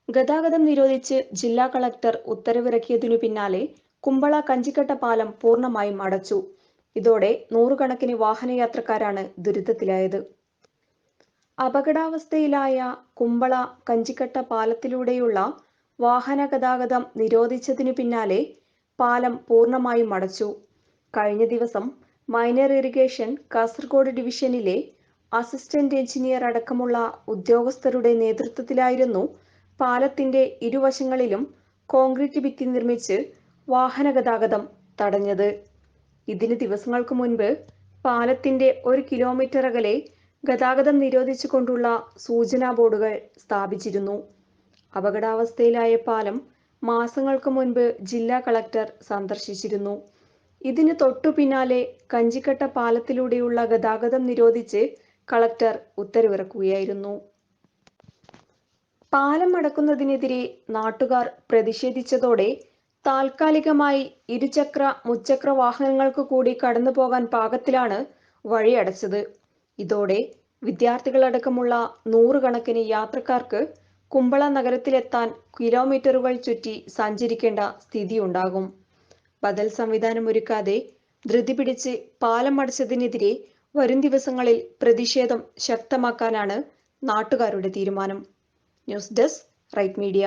ഗതാഗതം നിരോധിച്ച് ജില്ലാ കളക്ടർ ഉത്തരവിറക്കിയതിനു പിന്നാലെ കുമ്പള കഞ്ചിക്കട്ട പാലം പൂർണ്ണമായും അടച്ചു. ഇതോടെ നൂറുകണക്കിന് വാഹനയാത്രക്കാരാണ് ദുരിതത്തിലായത്. അപകടാവസ്ഥയിലായ കുമ്പള കഞ്ചിക്കട്ട പാലത്തിലൂടെയുള്ള വാഹന ഗതാഗതം നിരോധിച്ചതിനു പിന്നാലെ പാലം പൂർണ്ണമായും അടച്ചു. കഴിഞ്ഞ ദിവസം മൈനർ ഇറിഗേഷൻ കാസർഗോഡ് ഡിവിഷനിലെ അസിസ്റ്റന്റ് എഞ്ചിനീയർ അടക്കമുള്ള ഉദ്യോഗസ്ഥരുടെ നേതൃത്വത്തിലായിരുന്നു പാലത്തിന്റെ ഇരുവശങ്ങളിലും കോൺക്രീറ്റ് ഭിത്തി നിർമ്മിച്ച് വാഹന ഗതാഗതം തടഞ്ഞത്. ഇതിന് ദിവസങ്ങൾക്ക് മുൻപ് പാലത്തിന്റെ 1 കിലോമീറ്റർ അകലെ ഗതാഗതം നിരോധിച്ചുകൊണ്ടുള്ള സൂചനാ ബോർഡുകൾ സ്ഥാപിച്ചിരുന്നു. അപകടാവസ്ഥയിലായ പാലം മാസങ്ങൾക്ക് മുൻപ് ജില്ലാ കളക്ടർ സന്ദർശിച്ചിരുന്നു. ഇതിന് തൊട്ടു പിന്നാലെ കഞ്ചിക്കട്ട പാലത്തിലൂടെയുള്ള ഗതാഗതം നിരോധിച്ച് കളക്ടർ ഉത്തരവിറക്കുകയായിരുന്നു. പാലം അടക്കുന്നതിനെതിരെ നാട്ടുകാർ പ്രതിഷേധിച്ചതോടെ താൽക്കാലികമായി ഇരുചക്ര മുച്ചക്ര വാഹനങ്ങൾക്ക് കൂടി കടന്നുപോകാൻ പാകത്തിലാണ് വഴി അടച്ചത്. ഇതോടെ വിദ്യാർത്ഥികളടക്കമുള്ള നൂറുകണക്കിന് യാത്രക്കാർക്ക് കുമ്പള നഗരത്തിലെത്താൻ കിലോമീറ്ററുകൾ ചുറ്റി സഞ്ചരിക്കേണ്ട സ്ഥിതിയുണ്ടാകും. ബദൽ സംവിധാനമൊരുക്കാതെ ധൃതി പിടിച്ച് പാലം അടച്ചതിനെതിരെ വരും ദിവസങ്ങളിൽ പ്രതിഷേധം ശക്തമാക്കാനാണ് നാട്ടുകാരുടെ തീരുമാനം. News desk Right media.